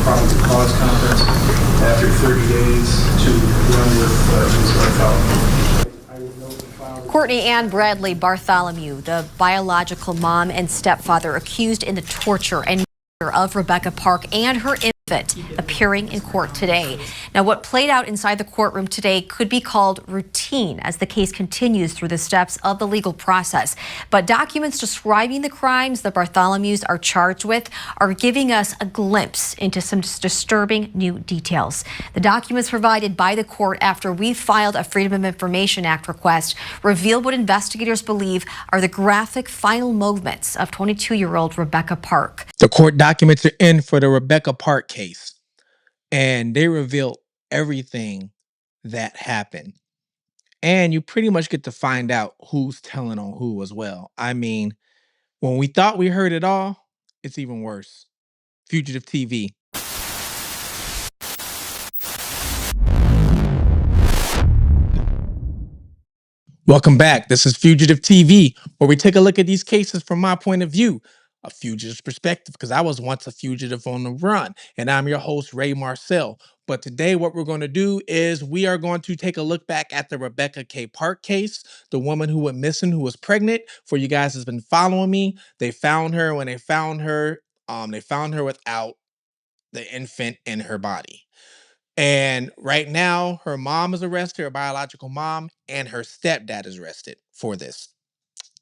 probable cause conference after 30 days to run with Ms. Bartholomew. Courtney Ann Bradley Bartholomew, the biological mom and stepfather accused in the torture and murder of Rebecca Park and her infant, appearing in court today. Now, what played out inside the courtroom today could be called routine as the case continues through the steps of the legal process. But documents describing the crimes the Bartholomews are charged with are giving us a glimpse into some disturbing new details. The documents provided by the court after we filed a Freedom of Information Act request reveal what investigators believe are the graphic final moments of 22-year-old Rebecca Park. The court documents are in for the Rebecca Park case, and they reveal everything that happened. And you pretty much get to find out who's telling on who as well. I mean, when we thought we heard it all, it's even worse. Fugitive TV. Welcome back. This is Fugitive TV, where we take a look at these cases from my point of view, a fugitive's perspective, because I was once a fugitive on the run, and I'm your host, Ray Marcel. But today what we're going to do is we are going to take a look back at the Rebecca K. Park case, the woman who went missing, who was pregnant. For you guys that's been following me, they found her. When they found her without the infant in her body. And right now, her mom is arrested, her biological mom, and her stepdad is arrested for this.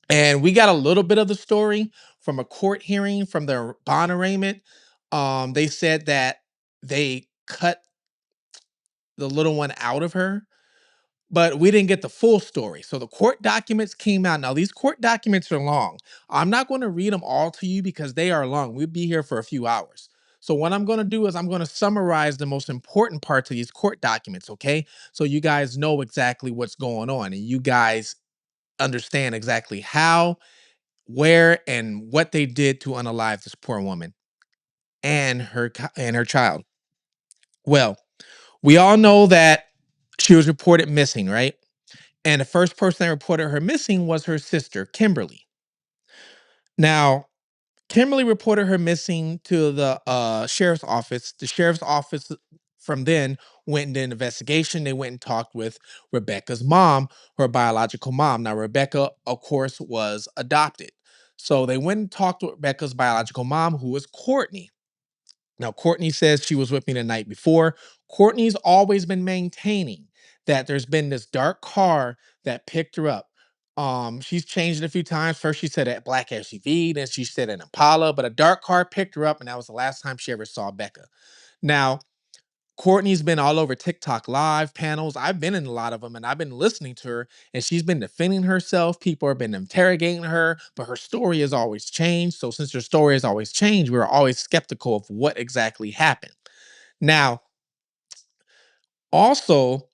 And we got a little bit of the story from a court hearing from their bond arraignment. They said that they cut the little one out of her, but we didn't get the full story. So the court documents came out. Now, these court documents are long. I'm not going to read them all to you because they are long. We'd be here for a few hours. So what I'm going to do is I'm going to summarize the most important parts of these court documents, okay? So you guys know exactly what's going on and you guys understand exactly how, where, and what they did to unalive this poor woman and her child. Well, we all know that she was reported missing, right? And the first person that reported her missing was her sister, Kimberly. Now, Kimberly reported her missing to the sheriff's office. The sheriff's office from then went and did an investigation. They went and talked with Rebecca's mom, her biological mom. Now, Rebecca, of course, was adopted. So they went and talked with Rebecca's biological mom, who was Courtney. Now, Courtney says she was with me the night before. Courtney's always been maintaining that there's been this dark car that picked her up. She's changed it a few times. First, she said a black SUV, then she said an Impala, but a dark car picked her up, and that was the last time she ever saw Becca. Now, Courtney's been all over TikTok live panels. I've been in a lot of them and I've been listening to her and she's been defending herself. People have been interrogating her, but her story has always changed. So since her story has always changed, we're always skeptical of what exactly happened. Now, also,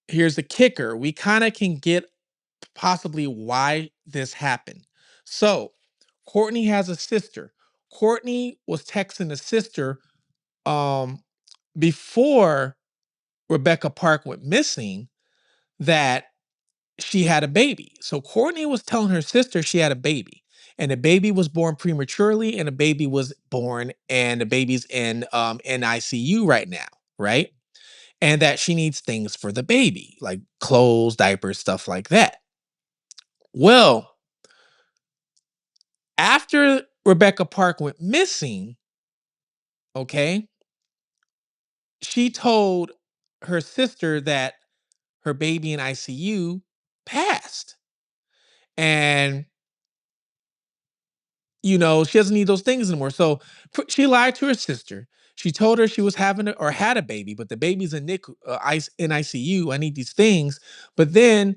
here's the kicker. We kind of can get possibly why this happened. So Courtney has a sister. Courtney was texting the sister before Rebecca Park went missing that she had a baby. So Courtney was telling her sister she had a baby. And the baby was born prematurely, and the baby was born, and the baby's in ICU right now, right? And that she needs things for the baby, like clothes, diapers, stuff like that. Well, after Rebecca Park went missing, okay, she told her sister that her baby in ICU passed. And she doesn't need those things anymore. So she lied to her sister. She told her she was having or had a baby, but the baby's in in ICU. I need these things. But then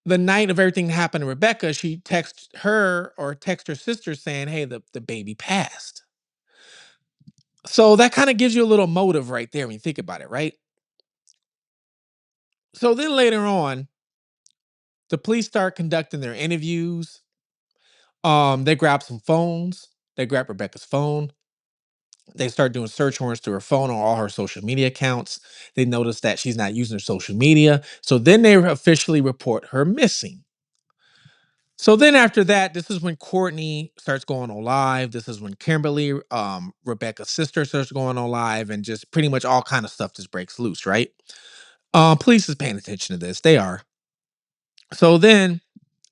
the night of everything that happened to Rebecca, she texted her sister saying, hey, the baby passed. So that kind of gives you a little motive right there when you think about it, right? So then later on, the police start conducting their interviews. They grab some phones. They grab Rebecca's phone. They start doing search warrants to her phone on all her social media accounts. They notice that she's not using her social media. So then they officially report her missing. So then after that, this is when Courtney starts going on live. This is when Kimberly, Rebecca's sister, starts going on live, and just pretty much all kind of stuff just breaks loose, right? Police is paying attention to this. They are. So then,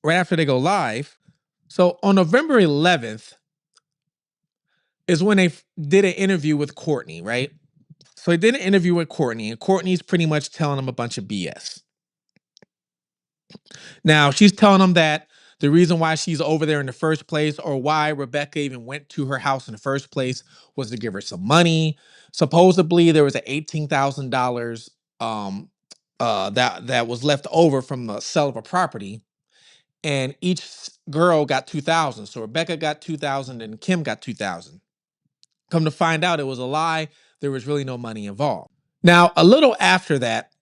right after they go live, so on November 11th is when they did an interview with Courtney, right? So they did an interview with Courtney, and Courtney's pretty much telling them a bunch of BS. Now, she's telling them that the reason why she's over there in the first place, or why Rebecca even went to her house in the first place, was to give her some money. Supposedly, there was a $18,000 that was left over from the sale of a property, and each girl got 2,000. So Rebecca got 2,000 and Kim got 2,000. Come to find out, it was a lie. There was really no money involved. Now, a little after that,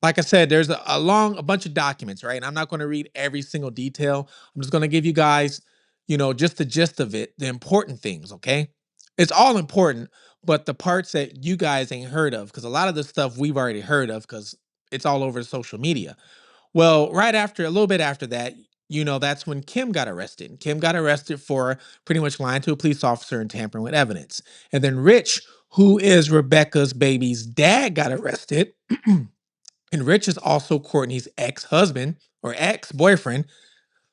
like I said, there's a bunch of documents, right? And I'm not going to read every single detail. I'm just going to give you guys, just the gist of it, the important things, okay? It's all important, but the parts that you guys ain't heard of, because a lot of the stuff we've already heard of because it's all over social media. Well, a little bit after that, that's when Kim got arrested. Kim got arrested for pretty much lying to a police officer and tampering with evidence. And then Rich, who is Rebecca's baby's dad, got arrested. And Rich is also Courtney's ex-husband or ex-boyfriend,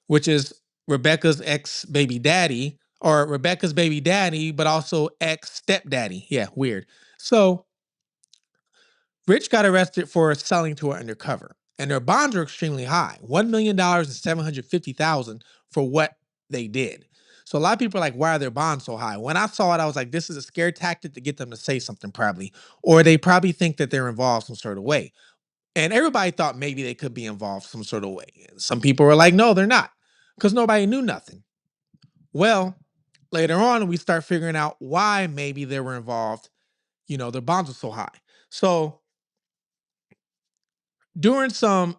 which is Rebecca's ex-baby daddy, or Rebecca's baby daddy, but also ex-stepdaddy. Yeah, weird. So Rich got arrested for selling to her undercover, and their bonds are extremely high, $1,000,000 and $750,000 for what they did. So a lot of people are like, why are their bonds so high? When I saw it, I was like, this is a scare tactic to get them to say something, probably, or they probably think that they're involved some sort of way. And everybody thought maybe they could be involved some sort of way. And some people were like, no, they're not, because nobody knew nothing. Well, later on, we start figuring out why maybe they were involved. Their bonds were so high. So during some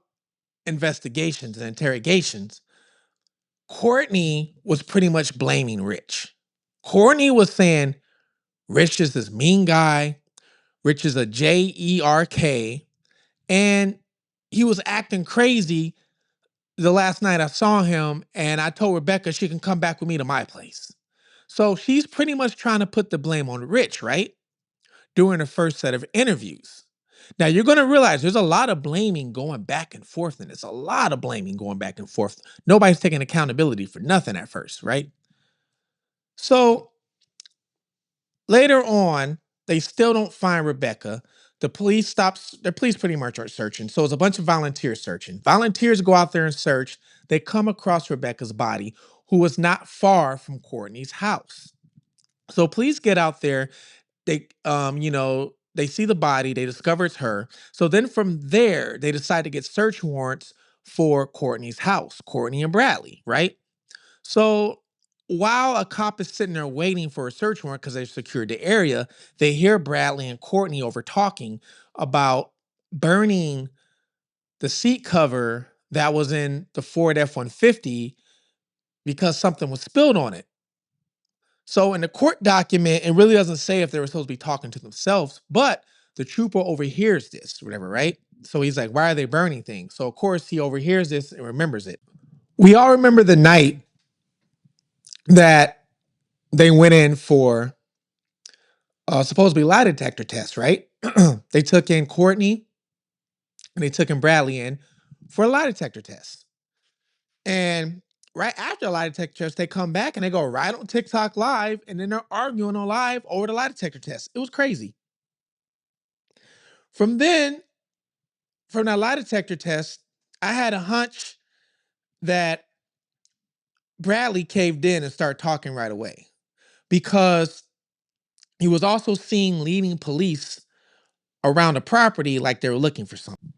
investigations and interrogations, Courtney was pretty much blaming Rich. Courtney was saying Rich is this mean guy. Rich is a JERK. And he was acting crazy the last night I saw him, and I told Rebecca she can come back with me to my place. So she's pretty much trying to put the blame on Rich, right? During the first set of interviews. Now you're going to realize there's a lot of blaming going back and forth, and it's a lot of blaming going back and forth. Nobody's taking accountability for nothing at first, right? So later on, they still don't find Rebecca. The police pretty much are searching. So it's a bunch of volunteers searching. Volunteers go out there and search. They come across Rebecca's body, who was not far from Courtney's house. So police get out there. They see the body, they discover it's her. So then from there, they decide to get search warrants for Courtney's house, Courtney and Bradley, right? So while a cop is sitting there waiting for a search warrant because they've secured the area, they hear Bradley and Courtney over talking about burning the seat cover that was in the Ford F-150 because something was spilled on it. So in the court document, it really doesn't say if they were supposed to be talking to themselves, but the trooper overhears this, whatever, right? So he's like, why are they burning things? So of course he overhears this and remembers it. We all remember the night that they went in for supposedly lie detector tests, right? They took in Courtney and they took in Bradley in for a lie detector test. And right after a lie detector test, they come back and they go right on TikTok live, and then they're arguing on live over the lie detector test. It was crazy. From then, from that lie detector test, I had a hunch that Bradley caved in and started talking right away because he was also seen leading police around the property like they were looking for something.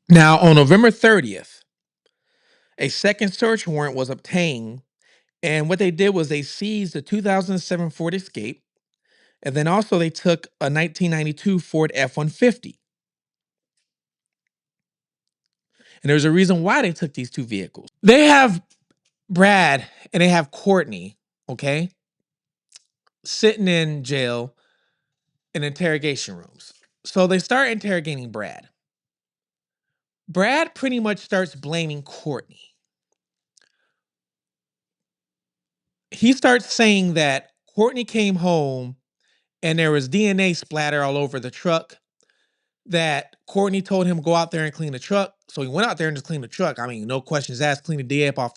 Now, on November 30th, a second search warrant was obtained, and what they did was they seized the 2007 Ford Escape, and then also they took a 1992 Ford F-150. And there's a reason why they took these two vehicles. They have Brad and they have Courtney, okay, sitting in jail in interrogation rooms. So they start interrogating Brad. Brad pretty much starts blaming Courtney. he starts saying that Courtney came home and there was DNA splatter all over the truck, that Courtney told him go out there and clean the truck. So he went out there and just cleaned the truck. I mean, no questions asked, clean the DNA off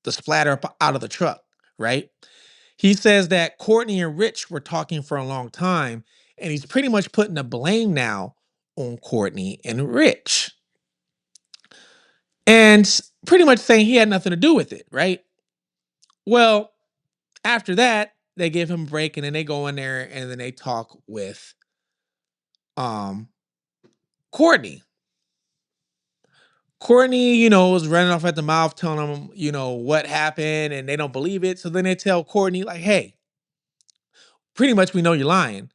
the splatter out of the truck, right? He says that Courtney and Rich were talking for a long time, and he's pretty much putting the blame now on Courtney and Rich. And pretty much saying he had nothing to do with it, right? Well, after that, they give him a break and then they go in there and then they talk with um Courtney. Courtney, was running off at the mouth, telling them, what happened, and they don't believe it. So then they tell Courtney, like, hey, pretty much we know you're lying.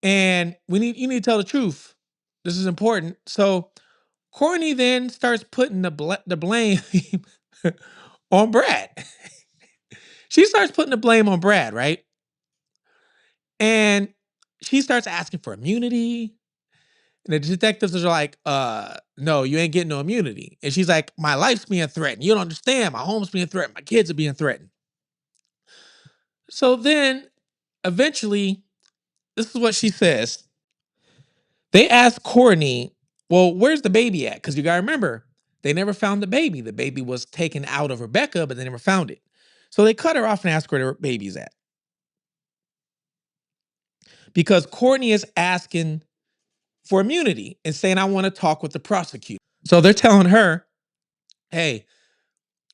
And you need to tell the truth. This is important. So Courtney then starts putting the blame on Brad. She starts putting the blame on Brad, right? And she starts asking for immunity. And the detectives are like, no, you ain't getting no immunity. And she's like, my life's being threatened. You don't understand. My home's being threatened. My kids are being threatened. So then eventually, this is what she says. They ask Courtney, well, where's the baby at? Because you got to remember, they never found the baby. The baby was taken out of Rebecca, but they never found it. So they cut her off and ask where the baby's at. Because Courtney is asking for immunity and saying, I want to talk with the prosecutor. So they're telling her, hey,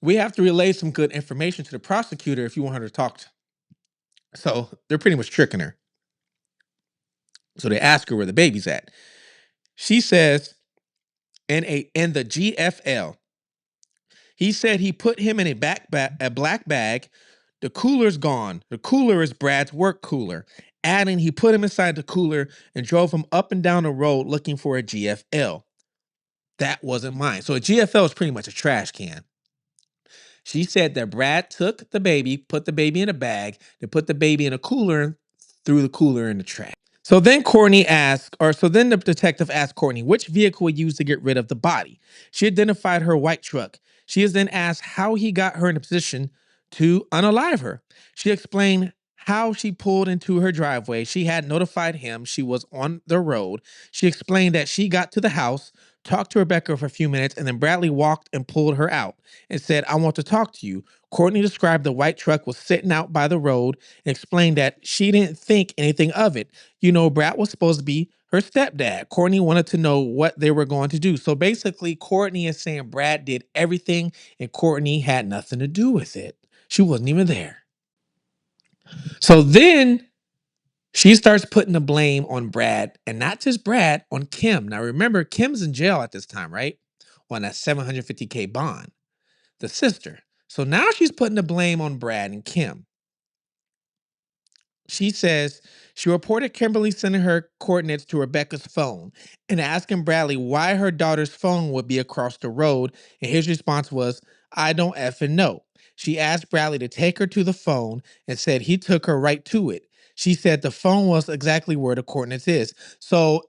we have to relay some good information to the prosecutor if you want her to talk. So they're pretty much tricking her. So they ask her where the baby's at. She says, in the GFL. He said he put him in a black bag. The cooler's gone. The cooler is Brad's work cooler. Adding, he put him inside the cooler and drove him up and down the road looking for a GFL. That wasn't mine. So a GFL is pretty much a trash can. She said that Brad took the baby, put the baby in a bag, then put the baby in a cooler and threw the cooler in the trash. So then the detective asked Courtney which vehicle he used to get rid of the body. She identified her white truck. She is then asked how he got her in a position to unalive her. She explained how she pulled into her driveway. She had notified him she was on the road. She explained that she got to the house, talked to Rebecca for a few minutes, and then Bradley walked and pulled her out and said, I want to talk to you. Courtney described the white truck was sitting out by the road and explained that she didn't think anything of it. Brad was supposed to be her stepdad. Courtney wanted to know what they were going to do. So basically, Courtney is saying Brad did everything and Courtney had nothing to do with it. She wasn't even there. So then she starts putting the blame on Brad, and not just Brad, on Kim. Now remember, Kim's in jail at this time, right? On that $750K bond, the sister. So now she's putting the blame on Brad and Kim. She says she reported Kimberly sending her coordinates to Rebecca's phone and asking Bradley why her daughter's phone would be across the road. And his response was, I don't effing know. She asked Bradley to take her to the phone and said he took her right to it. She said the phone was exactly where the coordinates is. So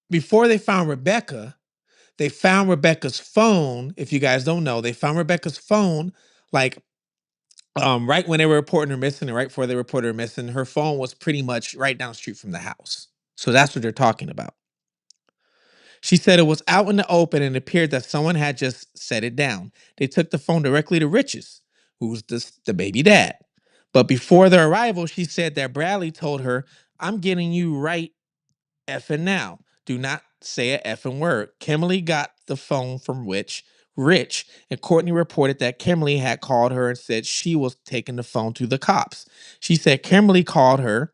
before they found Rebecca, they found Rebecca's phone. If you guys don't know, they found Rebecca's phone like right when they were reporting her missing and right before they reported her missing, her phone was pretty much right down the street from the house. So that's what they're talking about. She said it was out in the open and it appeared that someone had just set it down. They took the phone directly to Rich's, who's the baby dad. But before their arrival, she said that Bradley told her, I'm getting you right effing now. Do not say a effing word. Kimberly got the phone from Rich, and Courtney reported that Kimberly had called her and said she was taking the phone to the cops. She said Kimberly called her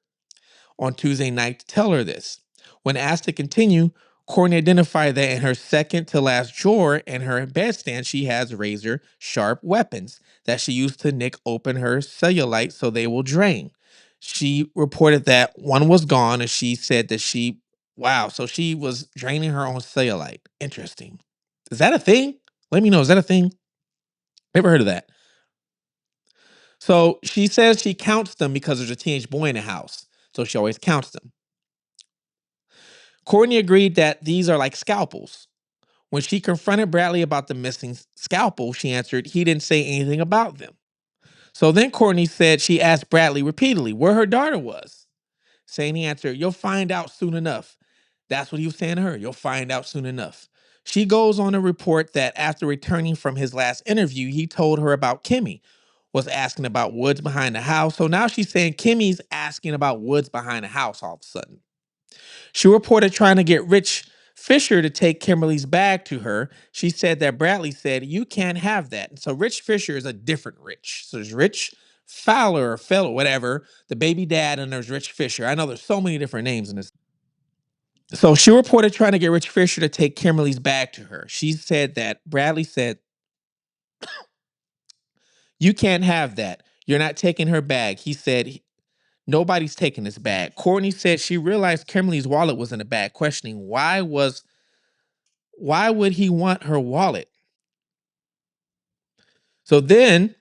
on Tuesday night to tell her this. When asked to continue, Courtney identified that in her second to last drawer in her bedstand, she has razor sharp weapons that she used to nick open her cellulite so they will drain. She reported that one was gone and she said that so she was draining her own cellulite. Interesting. Is that a thing? Let me know. Is that a thing? Never heard of that. So she says she counts them because there's a teenage boy in the house. So she always counts them. Courtney agreed that these are like scalpels. When she confronted Bradley about the missing scalpel, she answered he didn't say anything about them. So then Courtney said she asked Bradley repeatedly where her daughter was, saying he answered, "You'll find out soon enough." That's what he was saying to her. You'll find out soon enough. She goes on to report that after returning from his last interview, he told her about Kimmy, was asking about woods behind the house. So now she's saying Kimmy's asking about woods behind the house all of a sudden. She reported trying to get Rich Fisher to take Kimberly's bag to her. She said that Bradley said, "You can't have that." And so Rich Fisher is a different Rich. So there's Rich Fowler or Fellow, whatever, the baby dad, and there's Rich Fisher. I know there's so many different names in this. So she reported trying to get Rich Fisher to take Kimberly's bag to her. She said that Bradley said, "You can't have that. You're not taking her bag." He said, "Nobody's taking this bag." Courtney said she realized Kimberly's wallet was in the bag, questioning why would he want her wallet? So then,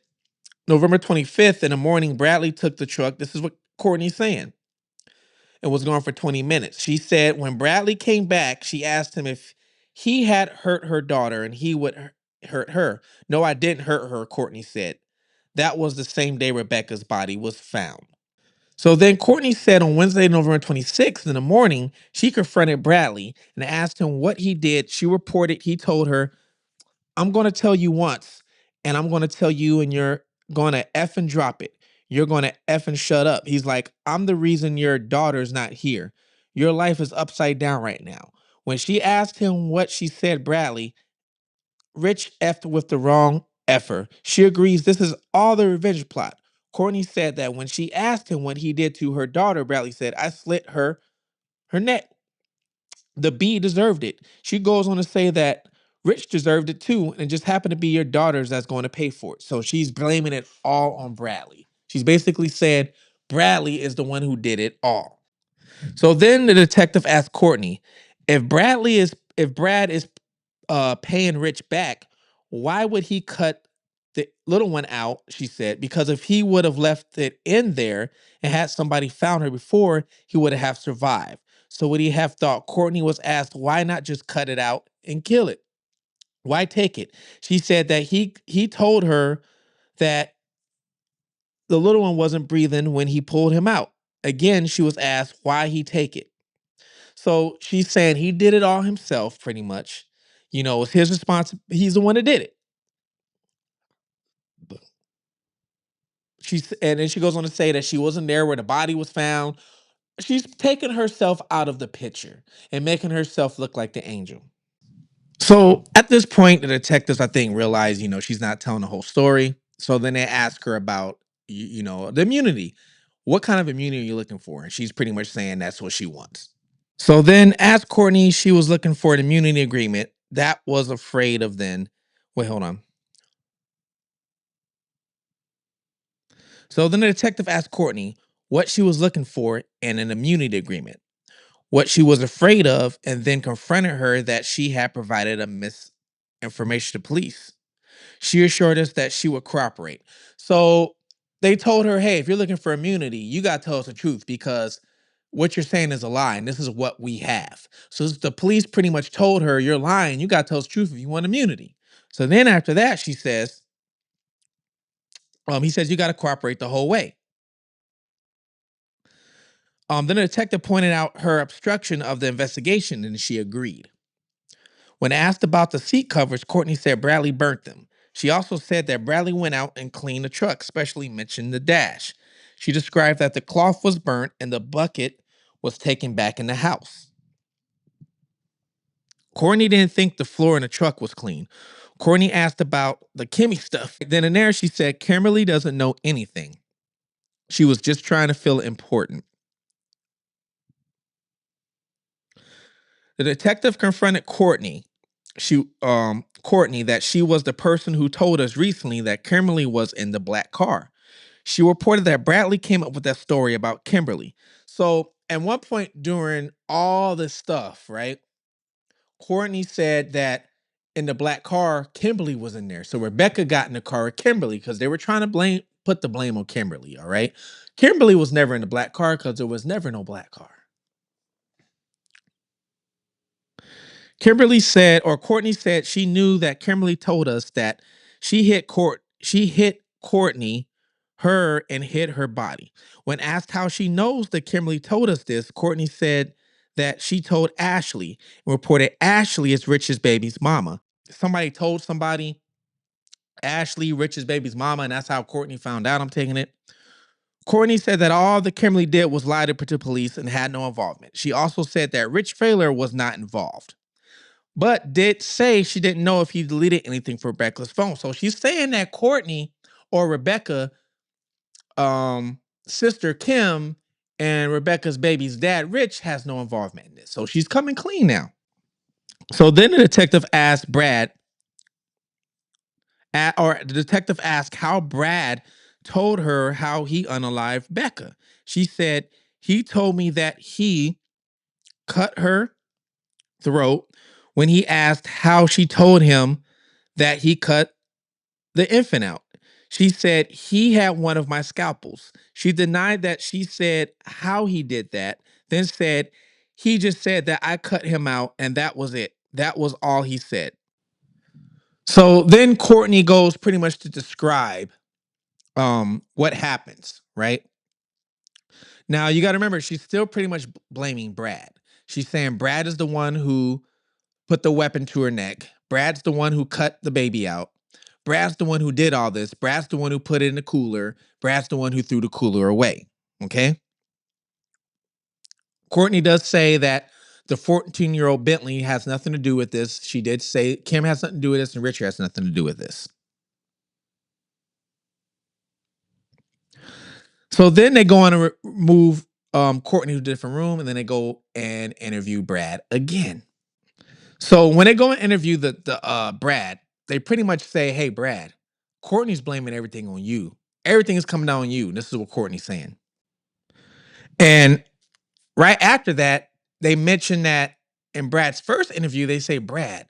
November 25th in the morning, Bradley took the truck. This is what Courtney's saying. And was gone for 20 minutes. She said when Bradley came back, she asked him if he had hurt her daughter and he would hurt her. "No, I didn't hurt her," Courtney said. That was the same day Rebecca's body was found. So then Courtney said on Wednesday, November 26th in the morning, she confronted Bradley and asked him what he did. She reported he told her, "I'm going to tell you once, and I'm going to tell you, and you're going to F and drop it. You're going to F and shut up." He's like, "I'm the reason your daughter's not here. Your life is upside down right now." When she asked him what she said, Bradley, Rich effed with the wrong effer. She agrees this is all the revenge plot. Courtney said that when she asked him what he did to her daughter, Bradley said, "I slit her neck. The B deserved it." She goes on to say that Rich deserved it too, and it just happened to be your daughters that's going to pay for it. So she's blaming it all on Bradley. She's basically said Bradley is the one who did it all. So then the detective asked Courtney, if Brad is paying Rich back, why would he cut the little one out? She said, because if he would have left it in there and had somebody found her before, he would have survived. So would he have thought? Courtney was asked, why not just cut it out and kill it? Why take it? She said that he told her that the little one wasn't breathing when he pulled him out. Again, she was asked why he take it. So she's saying he did it all himself, pretty much. You know, it's his response. He's the one that did it. And then she goes on to say that she wasn't there where the body was found. She's taking herself out of the picture and making herself look like the angel. So at this point, the detectives, I think, realize, she's not telling the whole story. So then they ask her about, the immunity. What kind of immunity are you looking for? And she's pretty much saying that's what she wants. So then asked Courtney, she was looking for an immunity agreement. That was afraid of then. Wait, hold on. So then the detective asked Courtney what she was looking for in an immunity agreement, what she was afraid of, and then confronted her that she had provided a misinformation to police. She assured us that she would cooperate. So they told her, hey, if you're looking for immunity, you got to tell us the truth because what you're saying is a lie, and this is what we have. So the police pretty much told her, you're lying. You got to tell us the truth if you want immunity. So then after that, she says, he says, you got to cooperate the whole way. Then the detective pointed out her obstruction of the investigation, and she agreed. When asked about the seat covers, Courtney said Bradley burnt them. She also said that Bradley went out and cleaned the truck, especially mentioned the dash. She described that the cloth was burnt and the bucket was taken back in the house. Courtney didn't think the floor in the truck was clean. Courtney asked about the Kimmy stuff. Then and there, she said Kimberly doesn't know anything. She was just trying to feel important. The detective confronted Courtney. Courtney that she was the person who told us recently that Kimberly was in the black car. She reported that Bradley came up with that story about Kimberly. So at one point during all this stuff, right, Courtney said that in the black car, Kimberly was in there. So Rebecca got in the car with Kimberly because they were trying to put the blame on Kimberly. All right. Kimberly was never in the black car because there was never no black car. Kimberly said, or Courtney said, she knew that Kimberly told us that she hit Courtney, her, and hit her body. When asked how she knows that Kimberly told us this, Courtney said that she told Ashley and reported Ashley is Rich's baby's mama. Somebody told somebody Ashley, Rich's baby's mama, and that's how Courtney found out. I'm taking it. Courtney said that all that Kimberly did was lie to police and had no involvement. She also said that Rich Failer was not involved, but did say she didn't know if he deleted anything from Rebecca's phone. So she's saying that Courtney or Rebecca, sister Kim, and Rebecca's baby's dad, Rich, has no involvement in this. So she's coming clean now. So then the detective asked how Brad told her how he unalived Becca. She said, he told me that he cut her throat when he asked how she told him that he cut the infant out. She said he had one of my scalpels. She denied that she said how he did that, then said he just said that I cut him out and that was it. That was all he said. So then Courtney goes pretty much to describe what happens, right? Now you got to remember she's still pretty much blaming Brad. She's saying Brad is the one who put the weapon to her neck. Brad's the one who cut the baby out. Brad's the one who did all this. Brad's the one who put it in the cooler. Brad's the one who threw the cooler away. Okay? Courtney does say that the 14-year-old Bentley has nothing to do with this. She did say Kim has nothing to do with this and Richard has nothing to do with this. So then they go on to move Courtney to a different room, and then they go and interview Brad again. So when they go and interview the Brad, they pretty much say, "Hey, Brad, Courtney's blaming everything on you. Everything is coming down on you." And this is what Courtney's saying. And right after that, they mention that in Brad's first interview, they say, "Brad,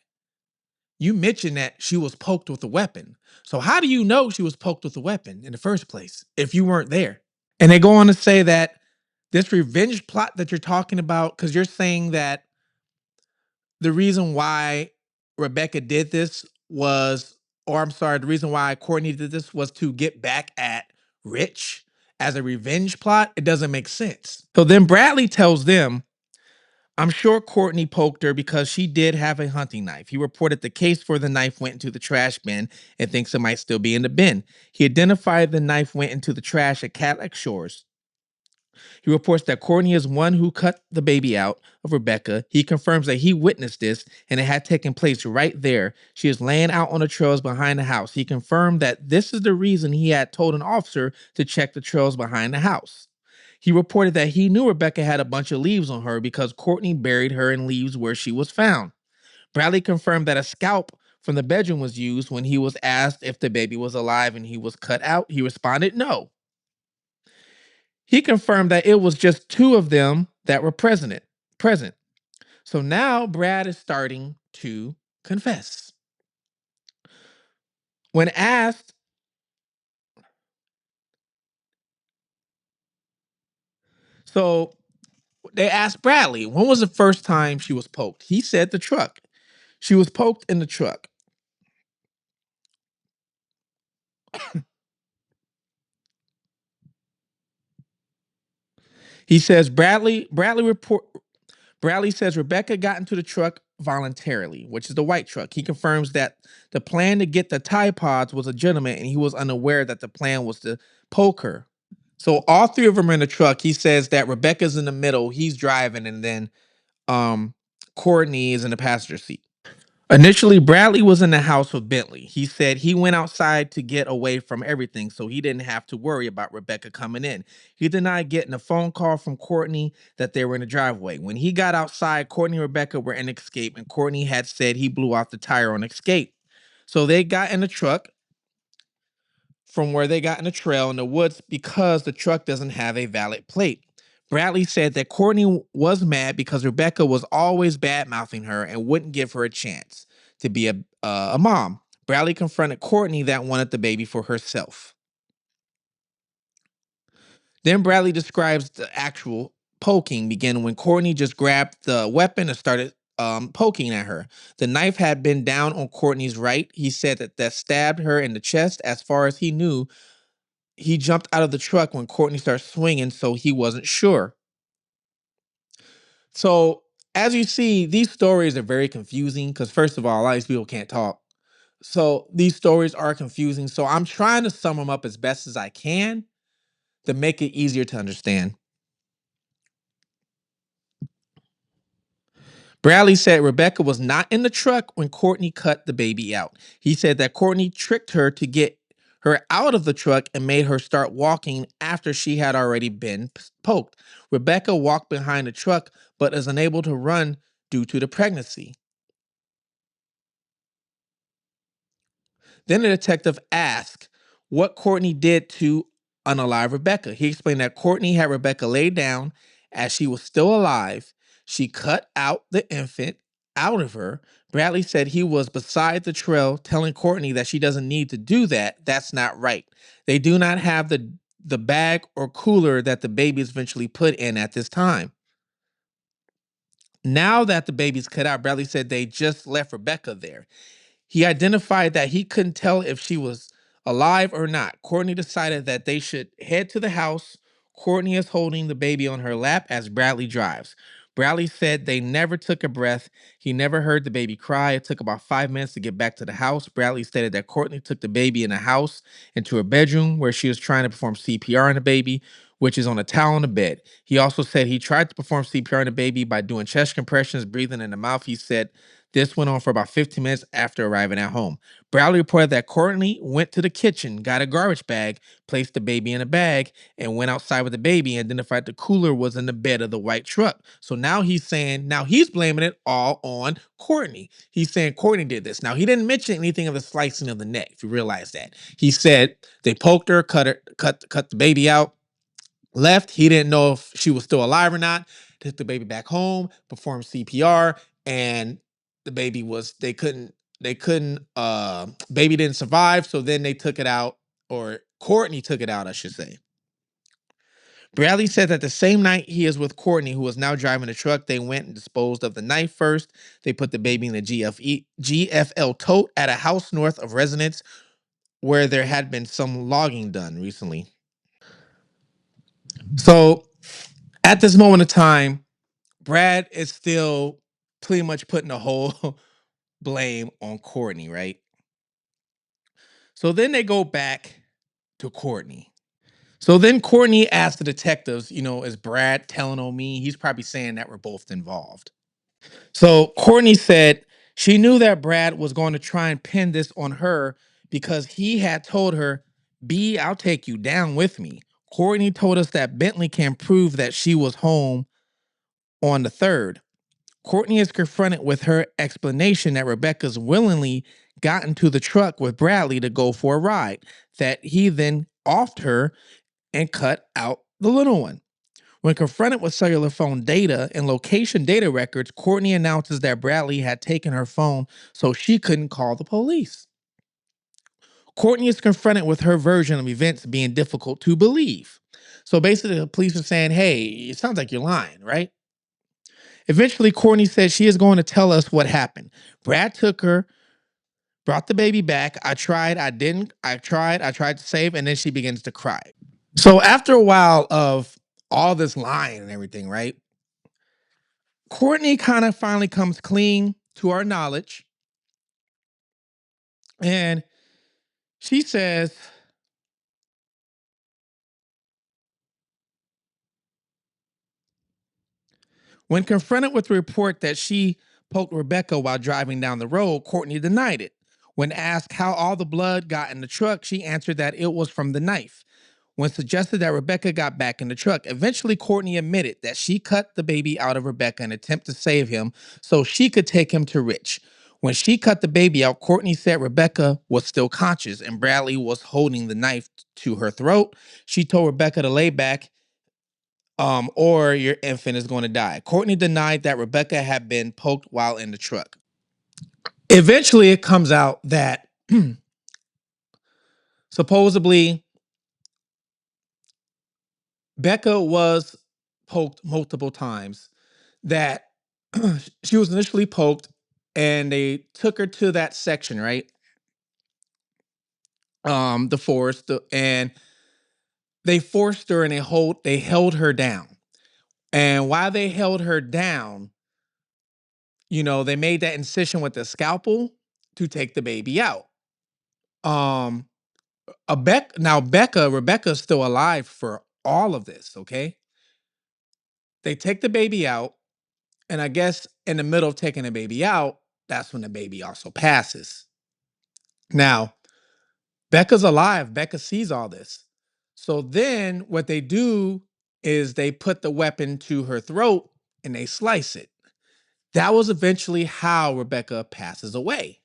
you mentioned that she was poked with a weapon. So how do you know she was poked with a weapon in the first place if you weren't there?" And they go on to say that this revenge plot that you're talking about, because you're saying that the reason why Rebecca did this was, or I'm sorry, the reason why Courtney did this was to get back at Rich as a revenge plot. It doesn't make sense. So then Bradley tells them, I'm sure Courtney poked her because she did have a hunting knife. He reported the case for the knife went into the trash bin and thinks it might still be in the bin. He identified the knife went into the trash at Cadillac Shores. He reports that Courtney is one who cut the baby out of Rebecca. He confirms that he witnessed this and it had taken place right there. She is laying out on the trails behind the house. He confirmed that this is the reason he had told an officer to check the trails behind the house. He reported that he knew Rebecca had a bunch of leaves on her because Courtney buried her in leaves where she was found. Bradley confirmed that a scalp from the bedroom was used when he was asked if the baby was alive and he was cut out. He responded no. He confirmed that it was just two of them that were present. So now Brad is starting to confess. When asked, so they asked Bradley, when was the first time she was poked? He said the truck. She was poked in the truck. He says Bradley says Rebecca got into the truck voluntarily, which is the white truck. He confirms that the plan to get the Tide Pods was legitimate and he was unaware that the plan was to poke her. So all three of them are in the truck. He says that Rebecca's in the middle, he's driving, and then Courtney is in the passenger seat. Initially, Bradley was in the house with Bentley. He said he went outside to get away from everything, so he didn't have to worry about Rebecca coming in. He denied getting a phone call from Courtney that they were in the driveway. When he got outside, Courtney and Rebecca were in Escape, and Courtney had said he blew out the tire on Escape. So they got in the truck from where they got in the trail in the woods because the truck doesn't have a valid plate. Bradley said that Courtney was mad because Rebecca was always bad mouthing her and wouldn't give her a chance to be a mom. Bradley confronted Courtney that wanted the baby for herself. Then Bradley describes the actual poking began when Courtney just grabbed the weapon and started poking at her. The knife had been down on Courtney's right. He said that stabbed her in the chest. As far as he knew, he jumped out of the truck when Courtney started swinging, so he wasn't sure. So, as you see, these stories are very confusing because, first of all, a lot of these people can't talk. So, these stories are confusing. So, I'm trying to sum them up as best as I can to make it easier to understand. Bradley said Rebecca was not in the truck when Courtney cut the baby out. He said that Courtney tricked her to get her out of the truck and made her start walking after she had already been poked. Rebecca walked behind the truck but is unable to run due to the pregnancy. Then the detective asked what Courtney did to unalive Rebecca. He explained that Courtney had Rebecca lay down as she was still alive. She cut out the infant out of her. Bradley said he was beside the trail telling Courtney that she doesn't need to do that. That's not right. They do not have the bag or cooler that the baby is eventually put in at this time. Now that the baby's cut out, Bradley said they just left Rebecca there. He identified that he couldn't tell if she was alive or not. Courtney decided that they should head to the house. Courtney is holding the baby on her lap as Bradley drives. Bradley said they never took a breath. He never heard the baby cry. It took about 5 minutes to get back to the house. Bradley stated that Courtney took the baby in the house into her bedroom where she was trying to perform CPR on the baby, which is on a towel on the bed. He also said he tried to perform CPR on the baby by doing chest compressions, breathing in the mouth. He said this went on for about 15 minutes after arriving at home. Bradley reported that Courtney went to the kitchen, got a garbage bag, placed the baby in a bag, and went outside with the baby and identified the cooler was in the bed of the white truck. So now he's blaming it all on Courtney. He's saying Courtney did this. Now, he didn't mention anything of the slicing of the neck, if you realize that. He said they poked her, cut the baby out, left. He didn't know if she was still alive or not. Took the baby back home, performed CPR, and the baby was they couldn't baby didn't survive, so then they took it out, or Courtney took it out, I should say. Bradley said that the same night he is with Courtney, who was now driving the truck, they went and disposed of the knife first. They put the baby in the GFL tote at a house north of residence where there had been some logging done recently. So at this moment of time, Brad is still pretty much putting the whole blame on Courtney, right? So then they go back to Courtney. So then Courtney asked the detectives, is Brad telling on me? He's probably saying that we're both involved. So Courtney said she knew that Brad was going to try and pin this on her because he had told her, B, I'll take you down with me. Courtney told us that Bentley can prove that she was home on the 3rd. Courtney is confronted with her explanation that Rebecca's willingly got into the truck with Bradley to go for a ride, that he then offed her and cut out the little one. When confronted with cellular phone data and location data records, Courtney announces that Bradley had taken her phone so she couldn't call the police. Courtney is confronted with her version of events being difficult to believe. So basically, the police are saying, hey, it sounds like you're lying, right? Eventually, Courtney said she is going to tell us what happened. Brad took her, brought the baby back. I tried, I didn't. I tried to save, and then she begins to cry. So after a while of all this lying and everything, right? Courtney kind of finally comes clean to our knowledge. And she says, when confronted with the report that she poked Rebecca while driving down the road, Courtney denied it. When asked how all the blood got in the truck, she answered that it was from the knife. When suggested that Rebecca got back in the truck, eventually Courtney admitted that she cut the baby out of Rebecca in an attempt to save him so she could take him to Rich. When she cut the baby out, Courtney said Rebecca was still conscious and Bradley was holding the knife to her throat. She told Rebecca to lay back, or your infant is going to die. Courtney denied that Rebecca had been poked while in the truck. Eventually, it comes out that supposedly Becca was poked multiple times, that she was initially poked, and they took her to that section, right? The forest, and they forced her and they held her down. And while they held her down, they made that incision with the scalpel to take the baby out. Um, Rebecca's still alive for all of this. Okay, they take the baby out, and I guess in the middle of taking the baby out, that's when the baby also passes. Now, Becca's alive. Becca sees all this. So then what they do is they put the weapon to her throat and they slice it. That was eventually how Rebecca passes away.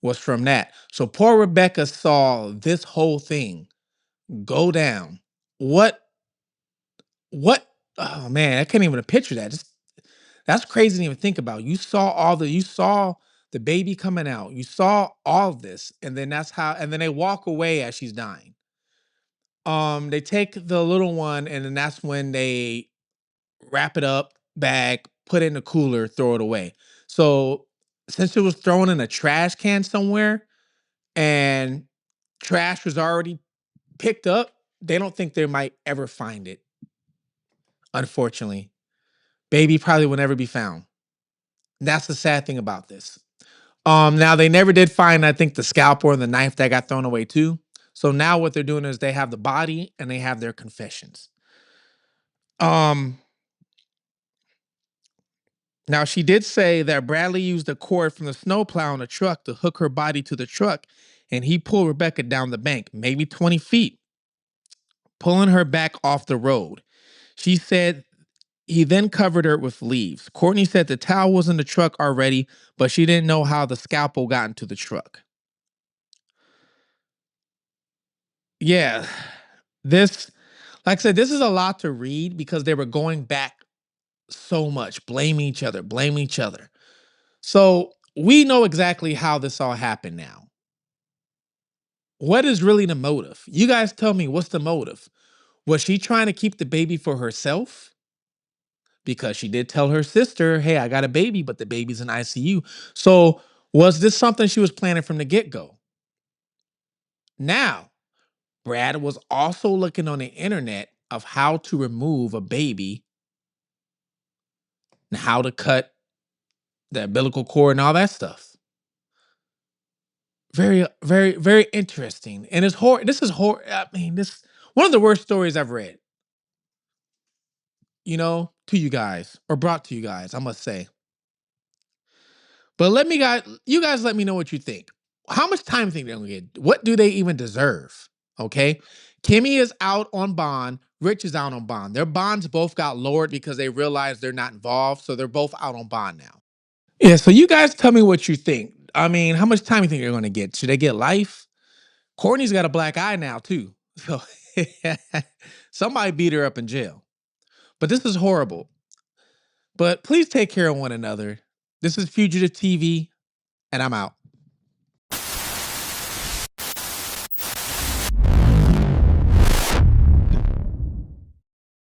Was from that. So poor Rebecca saw this whole thing go down. What what oh man, I can't even picture that. That's crazy to even think about. You saw the baby coming out. You saw all of this, and then and then they walk away as she's dying. They take the little one, and then that's when they wrap it up, bag, put it in the cooler, throw it away. So since it was thrown in a trash can somewhere and trash was already picked up, they don't think they might ever find it. Unfortunately, baby probably will never be found. That's the sad thing about this. Now they never did find, I think, the scalpel or the knife that got thrown away too. So now what they're doing is they have the body and they have their confessions. Um, Now she did say that Bradley used a cord from the snowplow on the truck to hook her body to the truck, and he pulled Rebecca down the bank, maybe 20 feet, pulling her back off the road. She said he then covered her with leaves. Courtney said the towel was in the truck already, but she didn't know how the scalpel got into the truck. Yeah, this, like I said, this is a lot to read because they were going back so much, blaming each other, blaming each other. So we know exactly how this all happened now. What is really the motive? You guys tell me, what's the motive? Was she trying to keep the baby for herself? Because she did tell her sister, hey, I got a baby, but the baby's in ICU. So was this something she was planning from the get go? Now, Brad was also looking on the internet of how to remove a baby and how to cut the umbilical cord and all that stuff. Very, very, very interesting. And it's horror. This is horror. I mean, this one of the worst stories I've read, to you guys or brought to you guys, I must say. But you guys let me know what you think. How much time do you think they're gonna get? What do they even deserve? Okay. Kimmy is out on bond. Rich is out on bond. Their bonds both got lowered because they realized they're not involved. So they're both out on bond now. Yeah. So you guys tell me what you think. I mean, how much time do you think they're gonna get? Should they get life? Courtney's got a black eye now, too. So somebody beat her up in jail. But this is horrible. But please take care of one another. This is Fugitive TV, and I'm out.